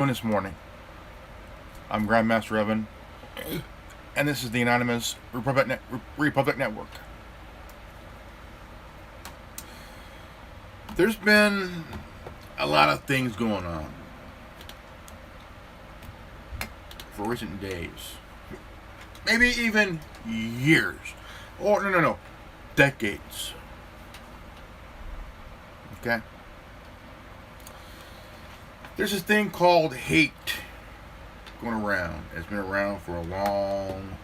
This morning. I'm Grandmaster Evan, and this is the Anonymous Republic Network. There's been a lot of things going on for recent days, maybe even years, or no, decades. Okay? There's this thing called hate going around. It's been around for a long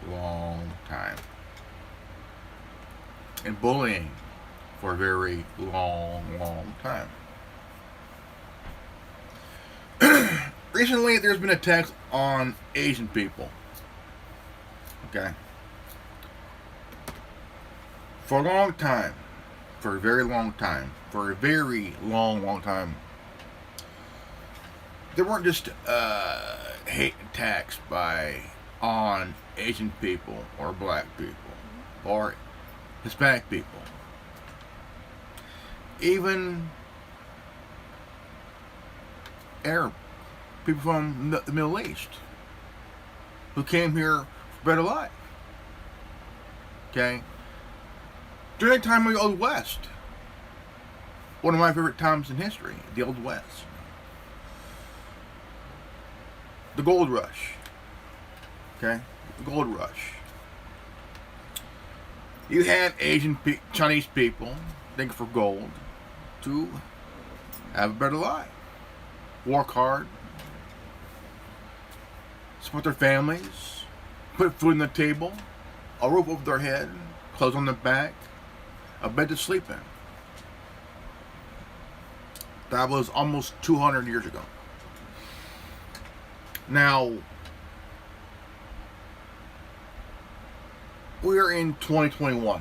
time. And bullying for a very long time. Recently, there's been attacks on Asian people. Okay? For a long time. For a very long time. For a very long time. There weren't just hate attacks on Asian people or black people or Hispanic people. Even Arab people from the Middle East who came here for better life. Okay? During the time of the Old West. One of my favorite times in history, the Old West. The Gold Rush. Okay? The Gold Rush. You had Chinese people digging for gold to have a better life. Work hard. Support their families. Put food on the table. A roof over their head. Clothes on their back. A bed to sleep in. That was almost 200 years ago. Now, we're in 2021.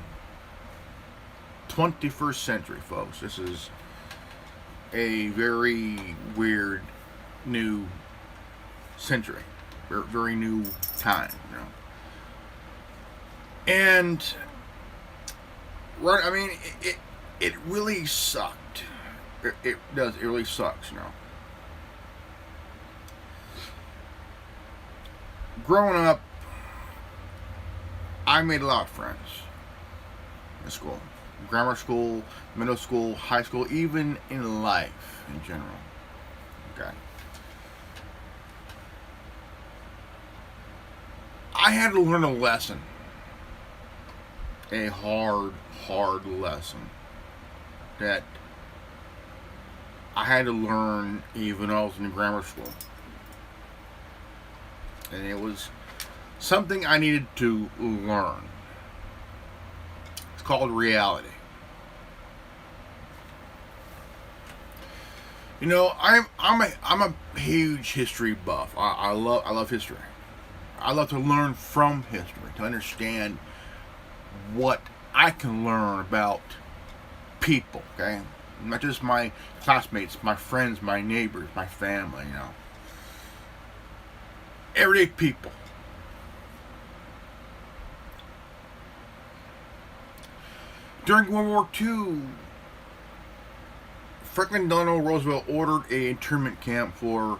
21st century, folks. This is a very weird new century. Very new time, you know. And, right, I mean, it really sucked. It does. It really sucks, you know. Growing up, I made a lot of friends in school. Grammar school, middle school, high school, even in life in general. Okay. I had to learn a lesson. A hard lesson that I had to learn even when I was in grammar school. And it was something I needed to learn. It's called reality. You know, I'm a huge history buff. I love history. I love to learn from history, to understand what I can learn about people, okay? Not just my classmates, my friends, my neighbors, my family, you know. Everyday people. During World War II, Franklin Delano Roosevelt ordered an internment camp for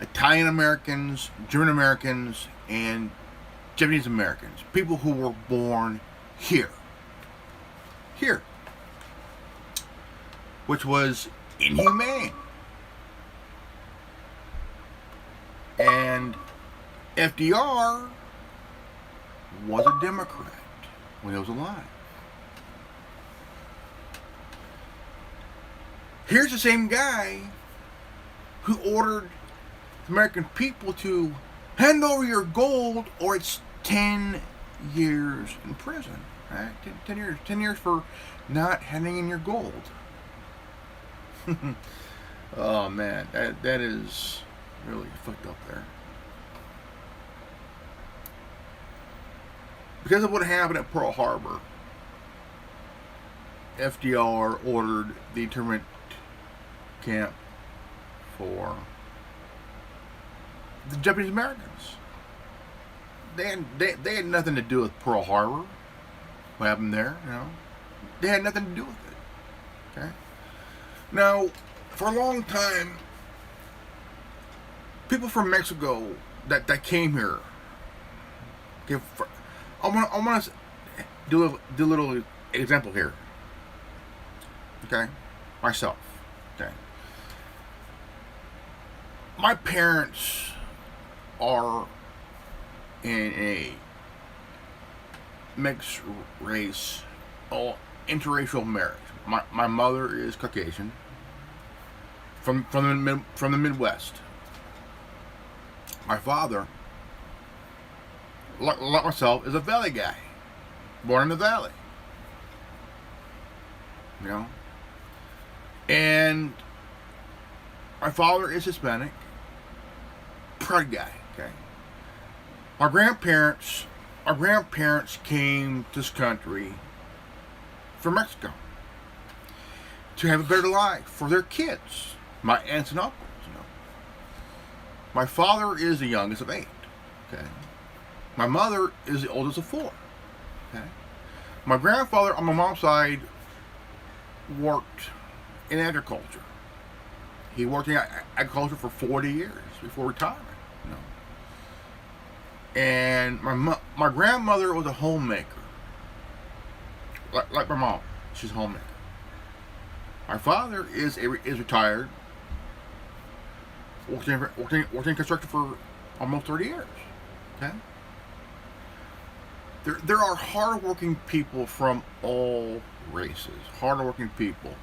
Italian Americans, German Americans, and Japanese Americans. People who were born here. Here. Which was inhumane. And FDR was a Democrat when he was alive. Here's the same guy who ordered the American people to hand over your gold or it's 10 years in prison. Right? 10 years. 10 years for not handing in your gold. Oh man, that is really fucked up there. Because of what happened at Pearl Harbor, FDR ordered the internment camp for the Japanese Americans. They had nothing to do with Pearl Harbor. What happened there, you know? They had nothing to do with it. Okay? Now, for a long time, people from Mexico that came here. Okay, I want to do a little example here. Okay, myself. Okay, my parents are in a mixed race, all interracial marriage. My mother is Caucasian from the Midwest. My father, like myself, is a valley guy, born in the valley. You know, and my father is Hispanic, proud guy. Okay, our grandparents came to this country from Mexico to have a better life for their kids, my aunts and uncles. You know, my father is the youngest of 8. Okay, my mother is the oldest of 4. Okay, my grandfather on my mom's side worked in agriculture. He worked in agriculture for 40 years before retirement. You know, and my grandmother was a homemaker, like my mom. She's a homemaker. My father is retired. Worked in construction for almost 30 years. Okay. There are hardworking people from all races. Hardworking people.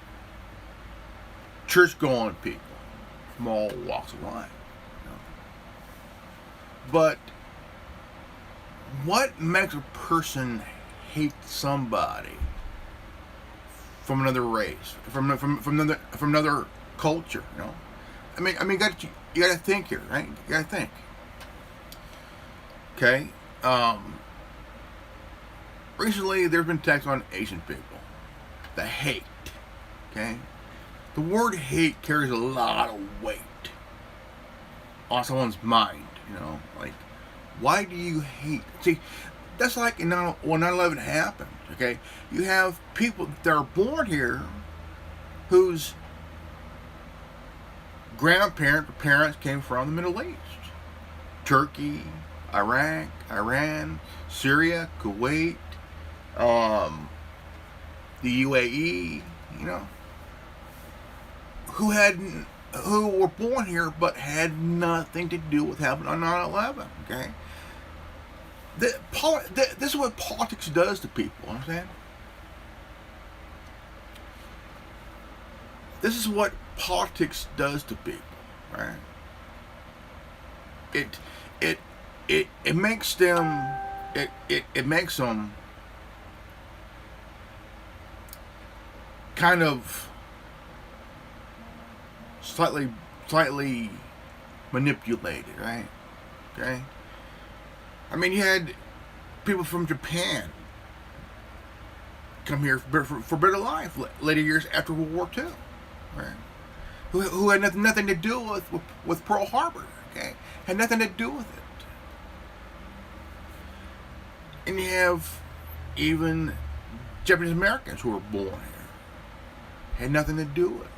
Church-going people from all walks of life. You know? But what makes a person hate somebody from another race, from another culture? You know, I mean, you got to think here, right? You got to think. Okay. Recently, there's been attacks on Asian people. The hate. Okay. The word hate carries a lot of weight on someone's mind. You know, like, why do you hate? See, that's like when 9/11 happened. Okay, you have people that are born here whose parents came from the Middle East, Turkey, Iraq, Iran, Syria, Kuwait, the UAE. You know, who were born here but had nothing to do with happening on 9/11. Okay. This is what politics does to people. Understand? This is what politics does to people, right? It makes them it makes them kind of slightly manipulated, right? Okay. I mean, you had people from Japan come here for better life later years after World War II, right? Who had nothing to do with Pearl Harbor, okay? Had nothing to do with it. And you have even Japanese Americans who were born here. Had nothing to do with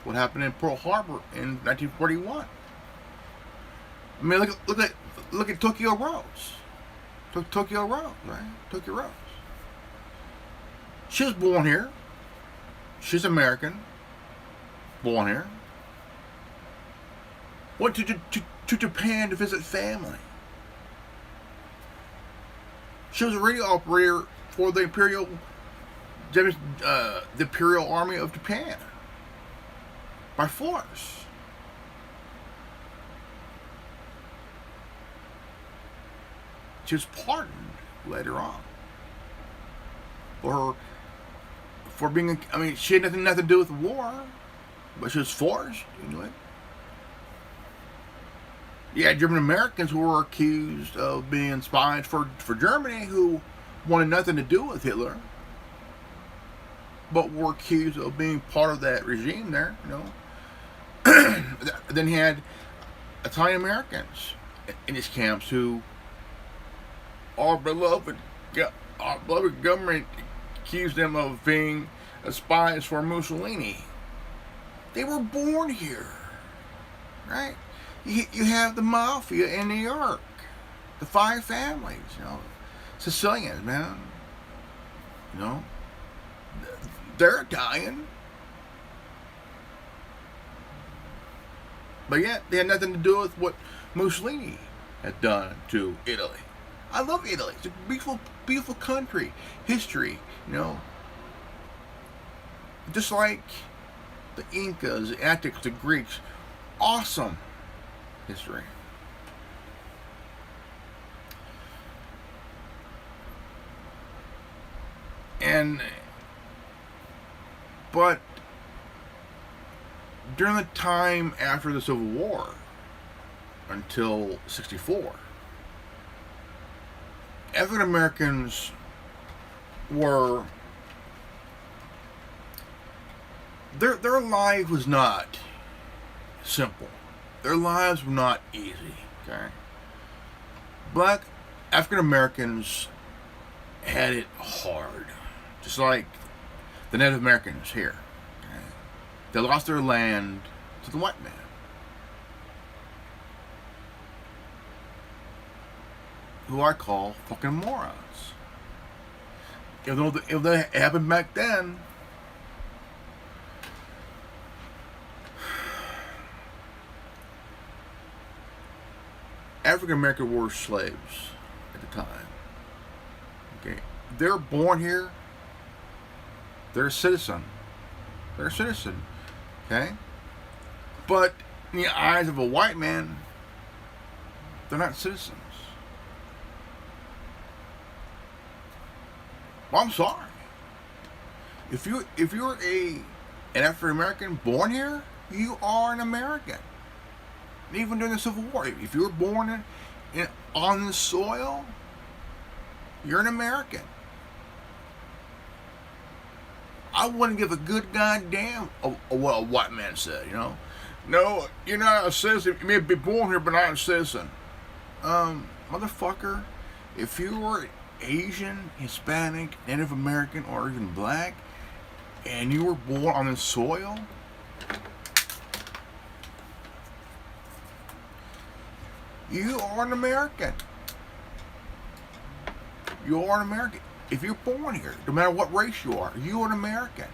what happened in Pearl Harbor in 1941. I mean, look at Tokyo Rose. Tokyo Rose, right? Tokyo Rose. She was born here. She's American. Born here. Went to Japan to visit family. She was a radio operator for the Imperial Army of Japan. By force. She was pardoned later on for being. I mean, she had nothing to do with the war, but she was forced into it. You had German Americans who were accused of being spies for Germany, who wanted nothing to do with Hitler, but were accused of being part of that regime there. You know. Then he had Italian Americans in his camps who our beloved government accused them of being spies for Mussolini. They were born here. right? You have the mafia in New York, the five families, Sicilians, man, you know, they're Italian, but yet they had nothing to do with what Mussolini had done to Italy. I love Italy. It's a beautiful, beautiful country, history, just like the Incas, the Aztecs, the Greeks. Awesome history. But during the time after the Civil War, until '64, African Americans were their life was not simple. Their lives were not easy. Okay, Black African Americans had it hard, just like the Native Americans here. Okay? They lost their land to the white man. Who I call fucking morons. If that happened back then, African Americans were slaves at the time. Okay, they're born here. They're a citizen. They're a citizen. Okay, but in the eyes of a white man, they're not citizens. Well, I'm sorry. If you're an African American born here, you are an American. Even during the Civil War, if you were born on the soil, you're an American. I wouldn't give a good goddamn of what a white man said. No, you're not a citizen. You may be born here, but not a citizen. Motherfucker, if you were Asian, Hispanic, Native American, or even black, and you were born on the soil, you are an American. You are an American. If you're born here, no matter what race you are an American.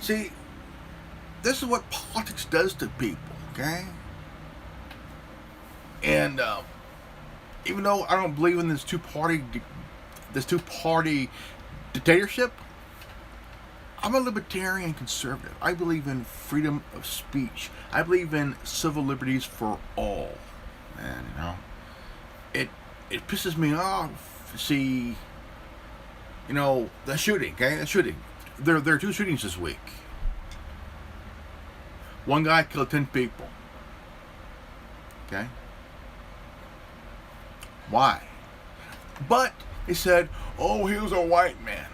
See, this is what politics does to people, okay? And even though I don't believe in this two-party dictatorship, I'm a libertarian conservative. I believe in freedom of speech. I believe in civil liberties for all. Man, it pisses me off to see, the shooting, okay? The shooting. There are two shootings this week. One guy killed 10 people. Okay? Why? But they said, oh, he was a white man.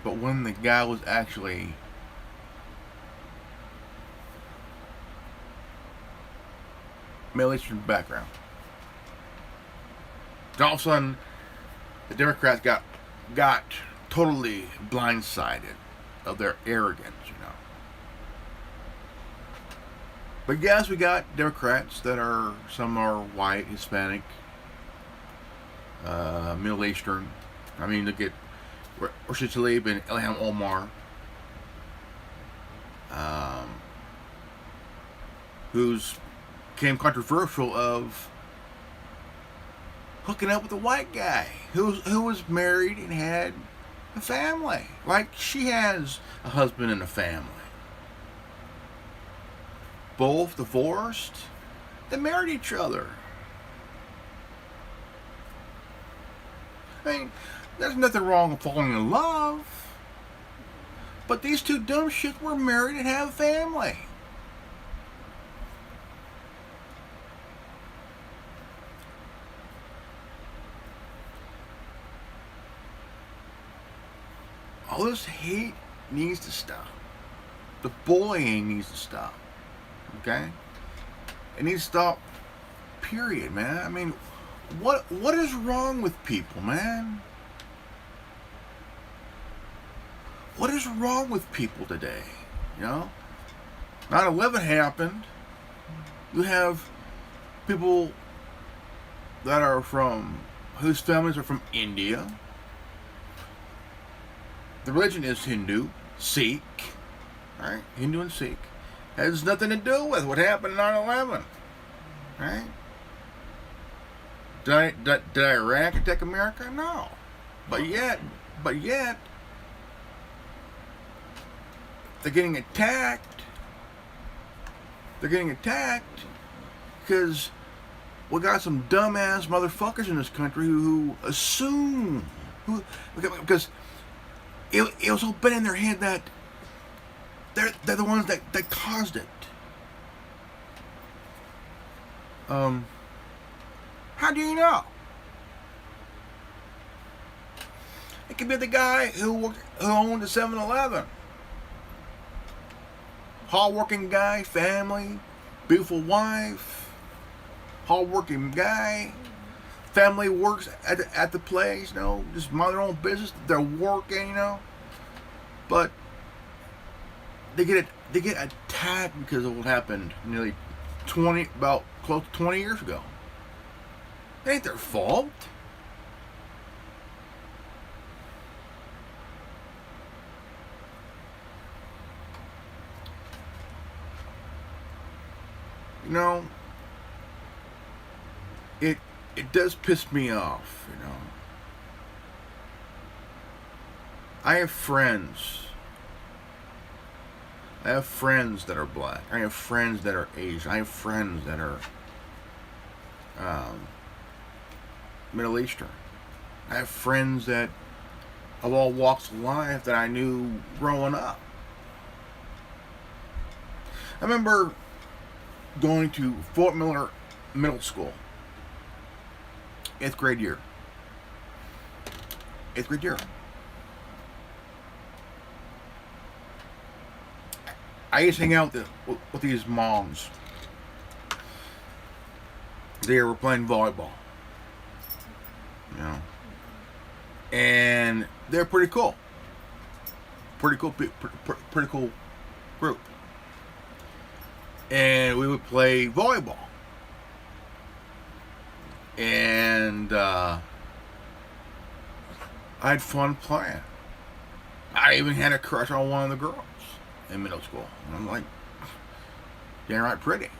But when the guy was actually Middle Eastern background, and all of a sudden the Democrats got totally blindsided of their arrogance, But yes, we got Democrats that some are white, Hispanic, Middle Eastern. I mean, look at Rashid Tlaib and Ilhan Omar, who's became controversial of hooking up with a white guy who was married and had a family. Like she has a husband and a family. Both divorced. They married each other. I mean, there's nothing wrong with falling in love. But these two dumb shits were married and have a family. All this hate needs to stop. The bullying needs to stop. Okay? It needs to stop. Period, man. I mean, what is wrong with people, man? What is wrong with people today? 9/11 happened. You have people that are from, whose families are from India. The religion is Hindu, Sikh, right? Hindu and Sikh. Has nothing to do with what happened in 9/11, right? Did Iraq attack America? No. But yet, they're getting attacked. They're getting attacked because we got some dumbass motherfuckers in this country who assume, because it was all been in their head that they're the ones that caused it. How do you know? It could be the guy who owned the 7-Eleven. Hard-working guy, family, beautiful wife, hard-working guy. Family works at the place, just mind their own business. They're working, but they get attacked because of what happened nearly close to 20 years ago. It ain't their fault. It does piss me off, I have friends. I have friends that are black. I have friends that are Asian. I have friends that are Middle Eastern. I have friends that of all walks of life that I knew growing up. I remember going to Fort Miller Middle School, 8th grade year. I used to hang out with these moms. They were playing volleyball, and they're pretty cool. Pretty cool group. And we would play volleyball. And I had fun playing. I even had a crush on one of the girls in middle school. And I'm like, downright pretty.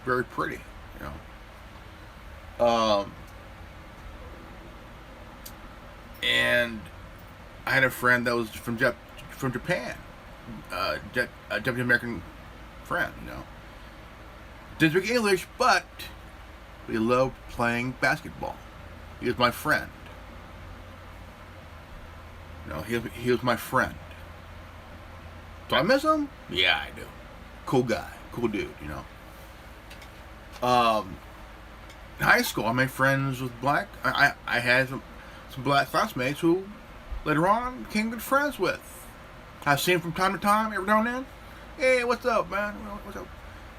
Very pretty. And I had a friend that was from Japan. A Japanese American friend, Didn't speak English, but we loved playing basketball. He was my friend. He was my friend. Do I miss him? Yeah, I do. Cool guy. Cool dude, In high school, I made friends with black. I had some black classmates who later on became good friends with. I've seen from time to time, every now and then. Hey, what's up, man? What's up?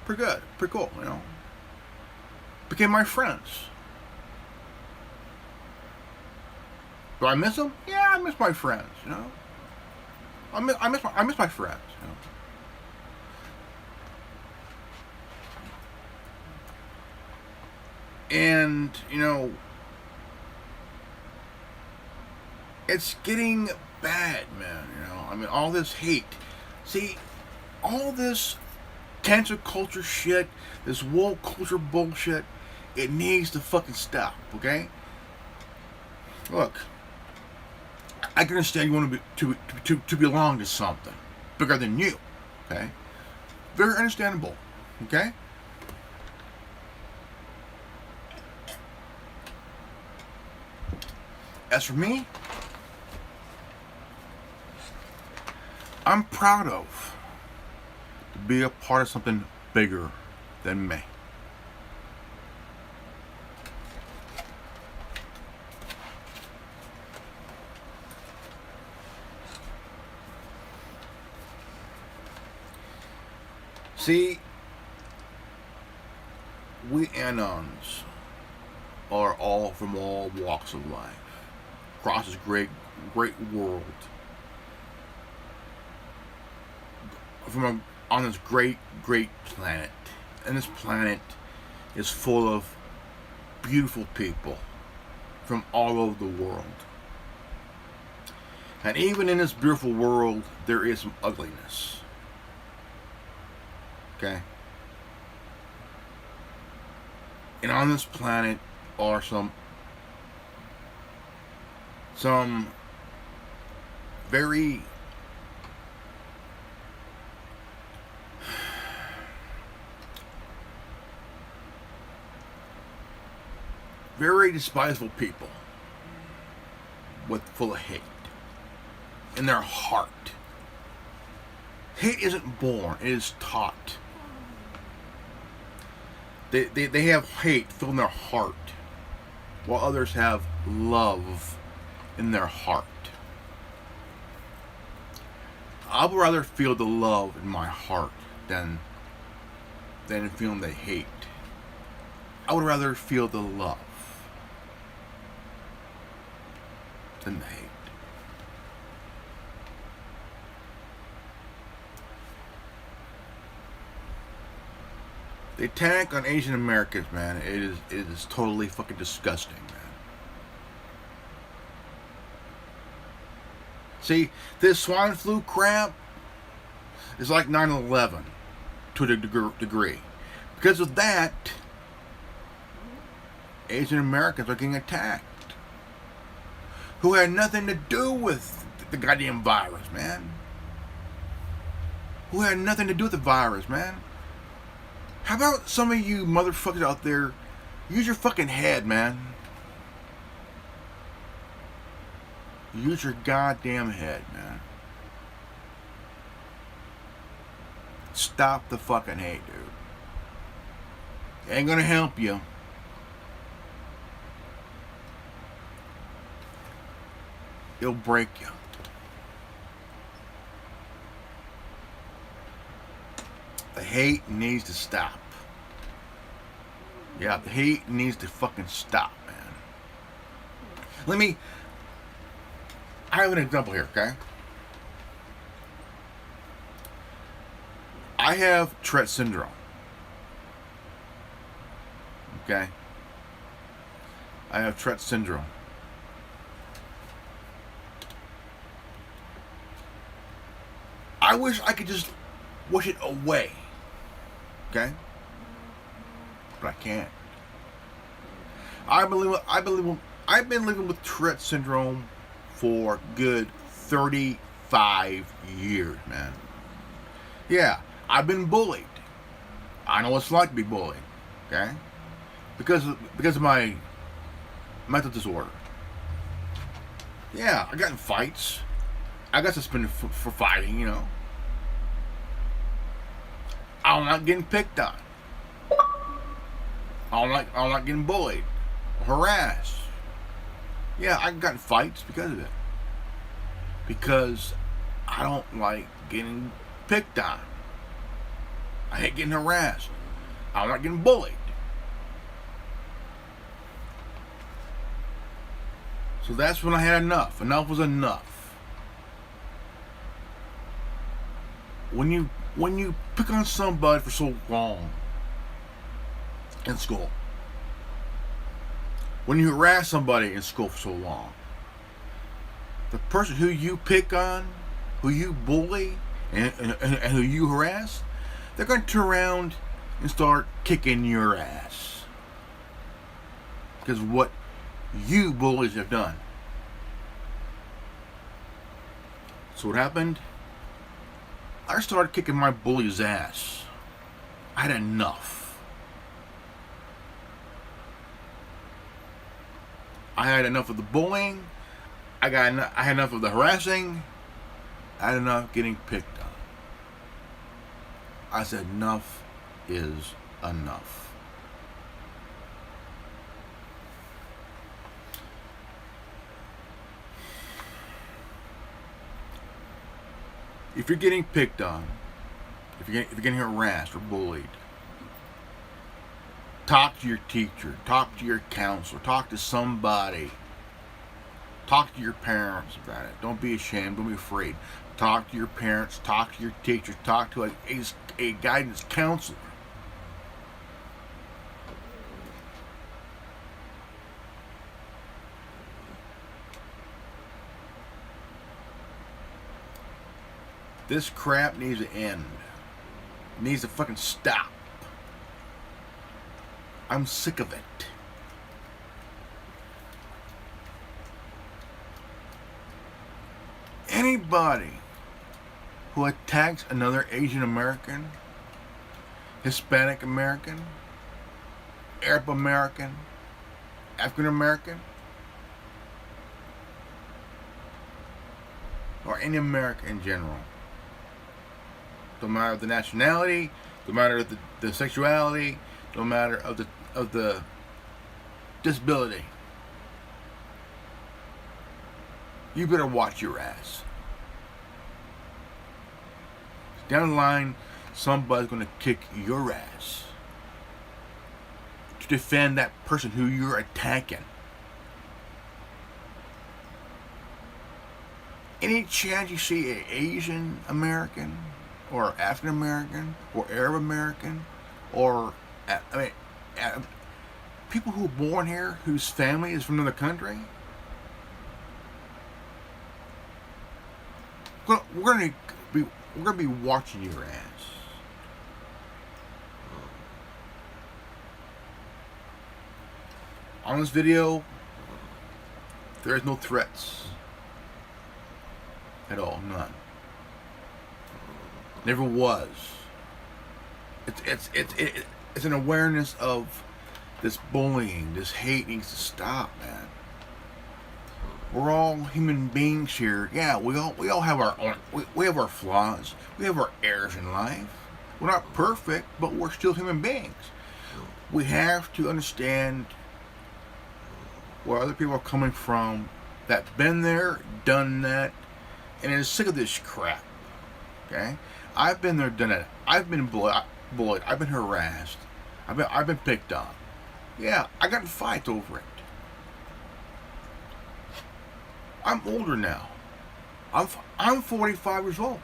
Pretty good. Pretty cool, Became my friends. Do I miss them? Yeah, I miss my friends, I miss my friends, And, it's getting bad, man, all this hate. See, all this cancel culture shit, this woke culture bullshit, it needs to fucking stop, okay? Look, I can understand you want to belong to something bigger than you, okay? Very understandable, okay? As for me, I'm proud of to be a part of something bigger than me. See, we Anons are all from all walks of life, across this great world. From on this great, great planet. And this planet is full of beautiful people from all over the world. And even in this beautiful world, there is some ugliness. Okay? And on this planet are some very very despisable people with full of hate in their heart. Hate isn't born, it is taught. They have hate filled in their heart, while others have love in their heart. I would rather feel the love in my heart than feeling the hate. I would rather feel the love than the hate. The attack on Asian Americans, man, it is totally fucking disgusting, man. See, this swine flu crap is like 9/11 to a degree. Because of that, Asian Americans are getting attacked. Who had nothing to do with the goddamn virus, man. Who had nothing to do with the virus, man. How about some of you motherfuckers out there, use your fucking head, man. Use your goddamn head, man. Stop the fucking hate, dude. It ain't gonna help you. It'll break you. The hate needs to stop. Yeah, the hate needs to fucking stop, man. I have an example here, okay? I have Tourette syndrome. Okay? I have Tourette syndrome. I wish I could just wish it away. Okay? But I can't. I've been living with Tourette syndrome for good 35 years, man. Yeah, I've been bullied. I know what it's like to be bullied. Okay? Because of my mental disorder. Yeah, I got in fights. I got suspended for fighting, you know. I'm not getting picked on. I'm not getting bullied or harassed. Yeah, I got in fights because of it. Because I don't like getting picked on. I hate getting harassed. I'm not getting bullied. So that's when I had enough. Enough was enough. When you pick on somebody for so long in school, when you harass somebody in school for so long, the person who you pick on, who you bully, and who you harass, they're going to turn around and start kicking your ass. Because what you bullies have done. So what happened? I started kicking my bully's ass. I had enough. I had enough of the bullying. I had enough of the harassing. I had enough getting picked on. I said enough is enough. If you're getting picked on, if you're getting harassed or bullied, talk to your teacher, talk to your counselor, talk to somebody Talk to your parents about it. Don't be ashamed. Don't be afraid. Talk to your parents. Talk to your teachers. Talk to a guidance counselor. This crap needs to end. It needs to fucking stop. I'm sick of it. Anybody who attacks another Asian American, Hispanic American, Arab American, African American, or any American in general, no matter the nationality, no matter the sexuality, no matter of the disability, you better watch your ass. Down the line, somebody's gonna kick your ass to defend that person who you're attacking. Any chance you see an Asian American or African American or Arab American or people who are born here whose family is from another country, we're gonna be watching your ass. On this video, there is no threats at all, none. Never was. It's an awareness of this bullying, this hate needs to stop, man. We're all human beings here. Yeah, we all have our own, we have our flaws. We have our errors in life. We're not perfect, but we're still human beings. We have to understand where other people are coming from that's been there, done that, and is sick of this crap. Okay? I've been there, done it. I've been bullied. I've been harassed. I've been picked on. Yeah, I got in fights over it. I'm older now. I'm 45 years old.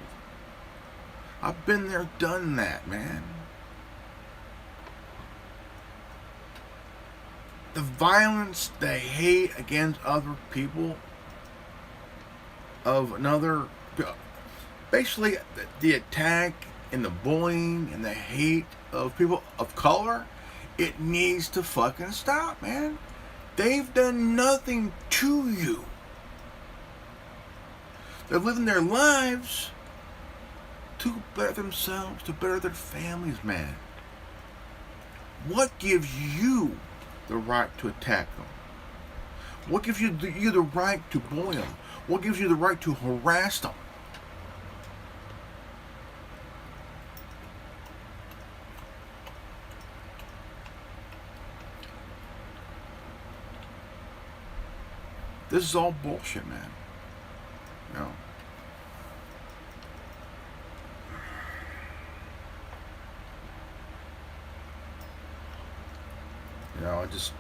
I've been there, done that, man. The violence, the hate against other people of another, basically the attack and the bullying and the hate of people of color, it needs to fucking stop, man. They've done nothing to you. They're living their lives to better themselves, to better their families, man. What gives you the right to attack them? What gives you the right to bully them? What gives you the right to harass them? This is all bullshit, man. You know, I just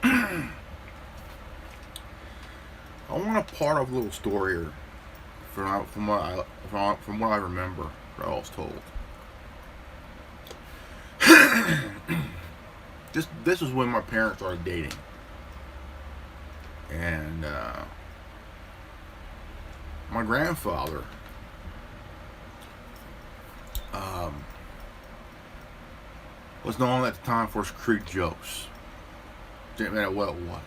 I want to part of a little story here from what I remember, what I was told. This was when my parents started dating, and my grandfather was known at the time for his crude jokes. Didn't matter what it was.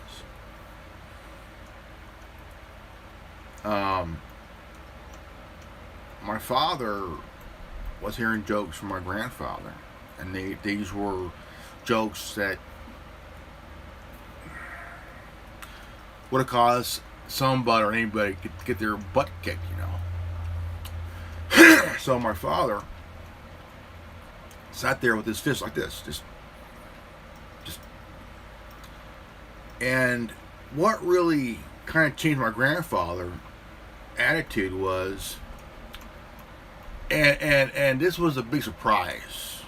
My father was hearing jokes from my grandfather, and these were jokes that would have caused somebody or anybody to get their butt kicked, you know. So my father sat there with his fist like this, just. And what really kind of changed my grandfather's attitude was, and this was a big surprise,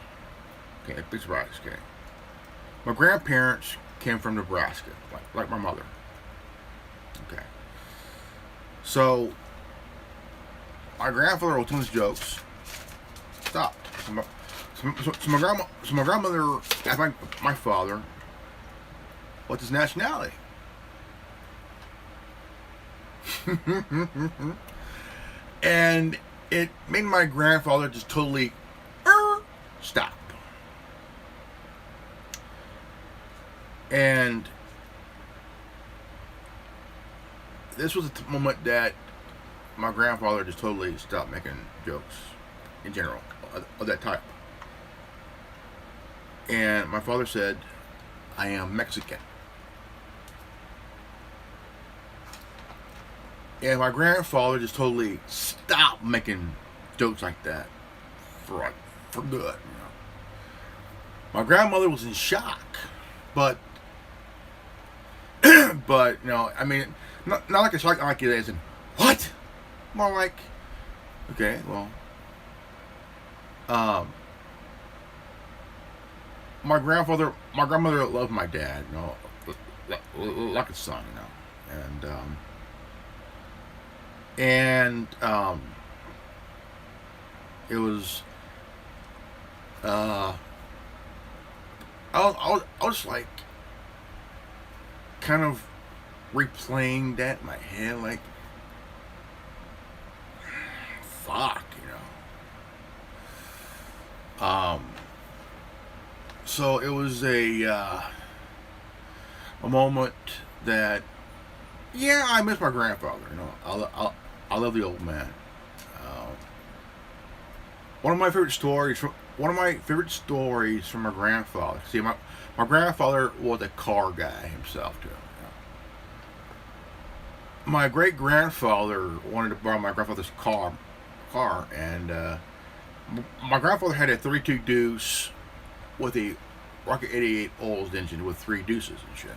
Okay, big surprise. Okay, my grandparents came from Nebraska, like my mother. Okay, so my grandfather will tell us jokes. Stopped. So my grandmother asked my father, "What's his nationality?" And it made my grandfather just totally stop. And this was a moment that my grandfather just totally stopped making jokes in general of that type. And my father said, "I am Mexican." And my grandfather just totally stopped making jokes like that for good. You know, my grandmother was in shock, but but I mean, not like a shock like it is in what? More like, okay, well, my grandmother loved my dad, like a son, and it was I was like kind of replaying that in my head, like fuck, so it was a moment that, yeah, I miss my grandfather. I love the old man. One of my favorite stories from my grandfather. See, my grandfather was a car guy himself too. My great grandfather wanted to borrow my grandfather's car, and my grandfather had a 32 deuce with a Rocket 88 Olds engine with 3 deuces and shit.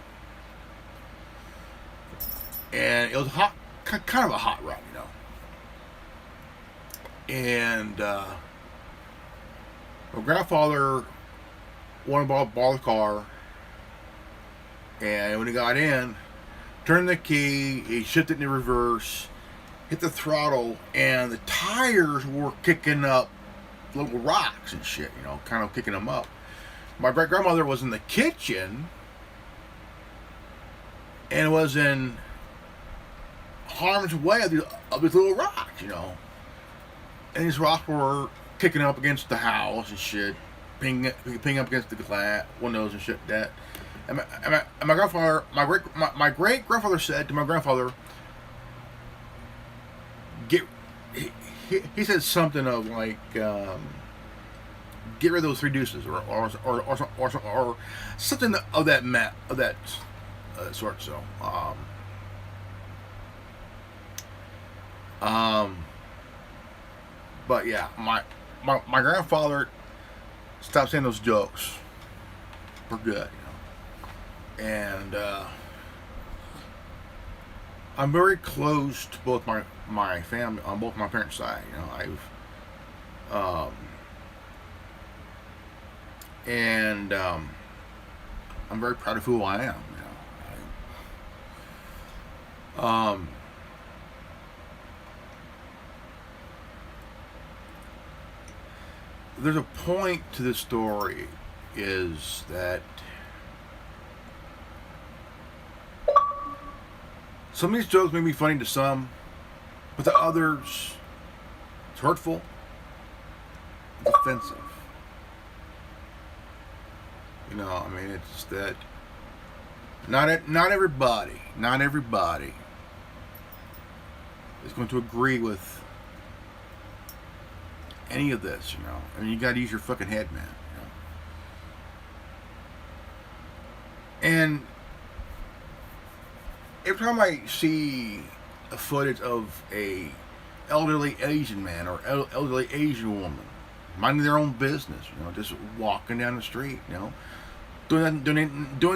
And it was kind of a hot rod, And my grandfather wanted to borrow the car, and when he got in, turned the key, he shifted into reverse, hit the throttle, and the tires were kicking up little rocks and shit, kind of kicking them up. My great grandmother was in the kitchen and was in harm's way of these little rocks, And these rocks were kicking up against the house and shit, pinging up against the glass windows and shit like that. And my grandfather, my great grandfather said to my grandfather, he said something of like, get rid of those 3 deuces or something of that sort. So but yeah, my grandfather stopped saying those jokes for good, and I'm very close to both my family on both my parents' side. I'm very proud of who I am. There's a point to this story, is that some of these jokes may be funny to some, but to others, it's hurtful, it's offensive. It's that not everybody is going to agree with any of this, you got to use your fucking head, man. And every time I see a footage of a elderly Asian man or elderly Asian woman minding their own business, just walking down the street, doing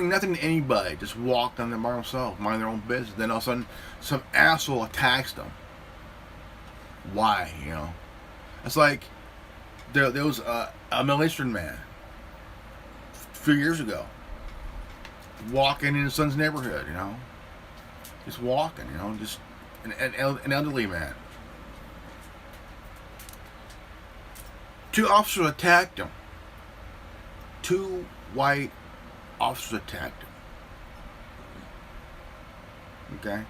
nothing to anybody, just walking them by themselves, minding their own business, then all of a sudden some asshole attacks them. Why, It's like there was a Middle Eastern man few years ago, walking in his son's neighborhood, just walking, just an elderly man. Two officers attacked him. Two white officers attacked him. Okay?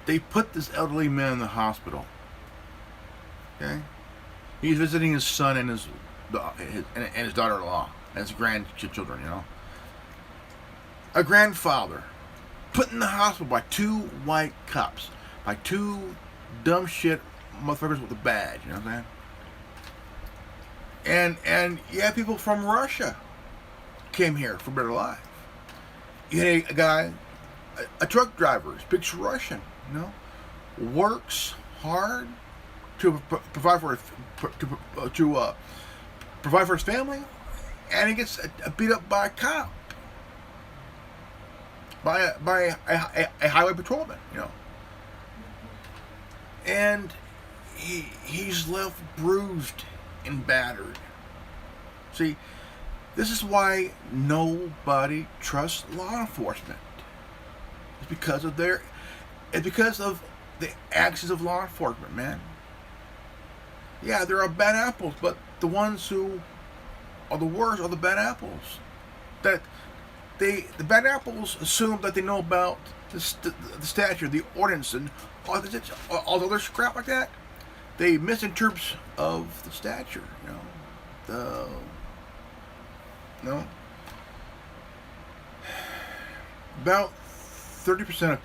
They put this elderly man in the hospital. Okay? He's visiting his son and his daughter-in-law and his grandchildren, A grandfather put in the hospital by two white cops, by two dumb shit motherfuckers with a badge, you know what I'm saying? And you had people from Russia came here for a better life. You had a guy, a truck driver, speaks Russian, works hard to provide for provide for his family, and he gets beat up by a cop, by a highway patrolman, and he's left bruised and battered. See, this is why nobody trusts law enforcement. It's because of the actions of law enforcement, man. Yeah, there are bad apples, but the ones who are the worst are the bad apples. The bad apples assume that they know about the statute, the ordinance, and all the other crap like that. They misinterpret of the statute, About 30%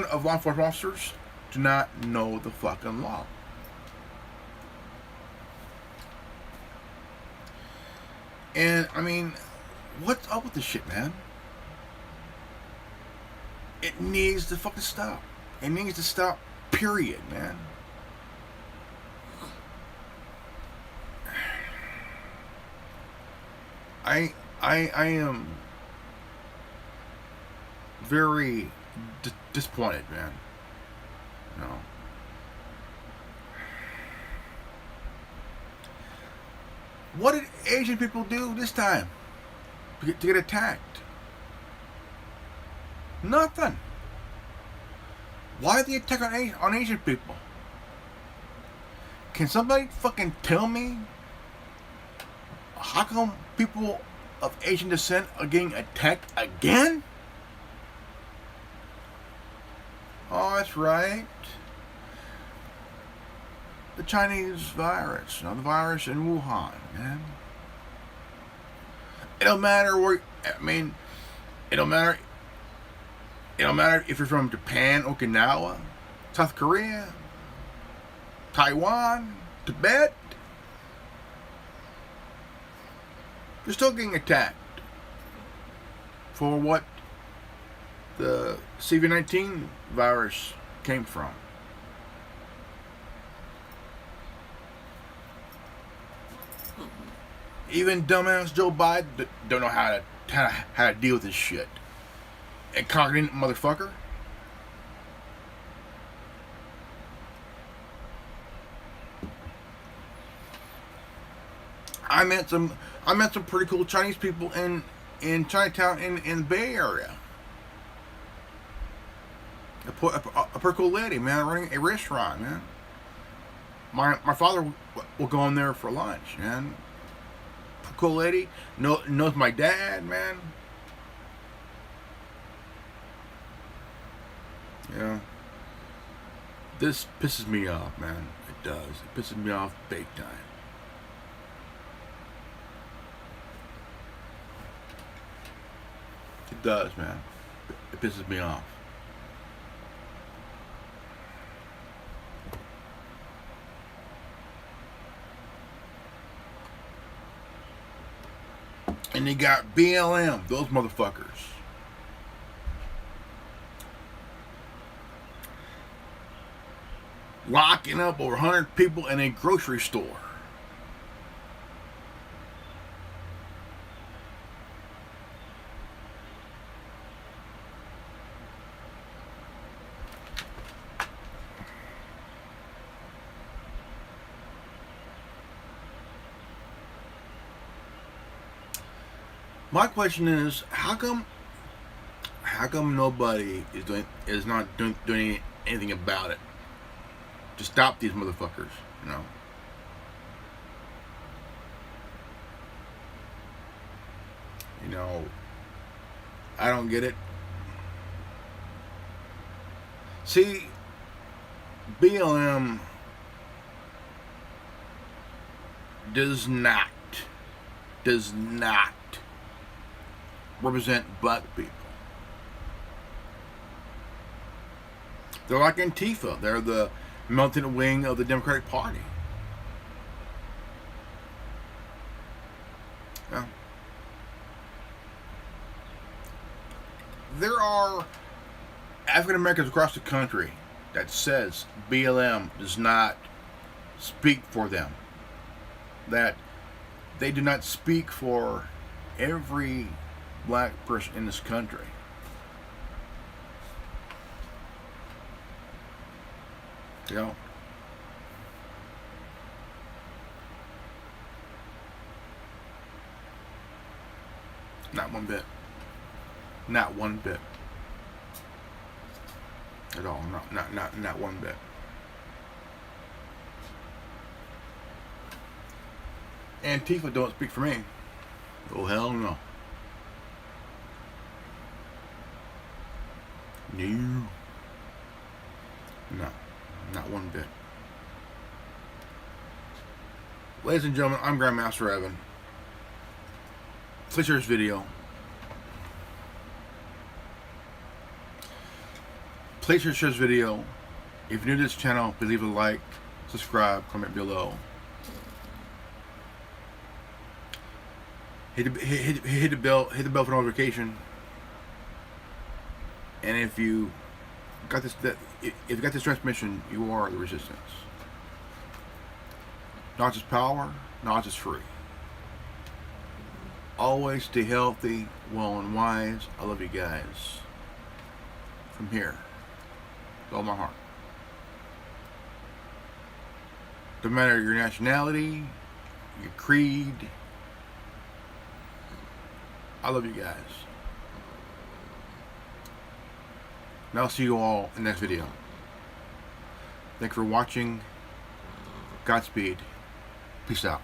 of law enforcement officers do not know the fucking law. And I mean, what's up with this shit, man? It needs to fucking stop. It needs to stop, period, man. I am very disappointed, man. What did Asian people do this time to get attacked? Nothing. Why the attack on Asian people? Can somebody fucking tell me how come people of Asian descent are getting attacked again? Oh, that's right. The Chinese virus, the virus in Wuhan, man. It don't matter where. It don't matter. It don't matter if you're from Japan, Okinawa, South Korea, Taiwan, Tibet. You're still getting attacked for what the CV-19 virus came from. Even dumbass Joe Biden don't know how to deal with this shit. Incompetent motherfucker. I met some pretty cool Chinese people in Chinatown in the Bay Area. A pretty cool lady, man, running a restaurant, man. My father will go in there for lunch, man. Cool lady, knows my dad, man. This pisses me off, man. It does. It pisses me off big time. It does, man. It pisses me off. And they got BLM, those motherfuckers. Locking up over 100 people in a grocery store. My question is, how come nobody is not doing anything about it to stop these motherfuckers? You know. You know, I don't get it. See, BLM does not represent black people. They're like Antifa. They're the militant wing of the Democratic Party. Yeah. There are African Americans across the country that says BLM does not speak for them. That they do not speak for every black person in this country. You know? Not one bit. Not one bit. At all. Not one bit. Antifa don't speak for me. Oh, hell no. No. No. Not one bit. Ladies and gentlemen, I'm Grandmaster Evan. Please share this video. Please share this video. If you're new to this channel, please leave a like, subscribe, comment below. Hit the bell for notification. And if you got this transmission, you are the resistance. Knowledge is power. Knowledge is free. Always stay healthy, well, and wise. I love you guys. From here, with all my heart. No matter your nationality, your creed, I love you guys. And I'll see you all in the next video. Thanks for watching. Godspeed. Peace out.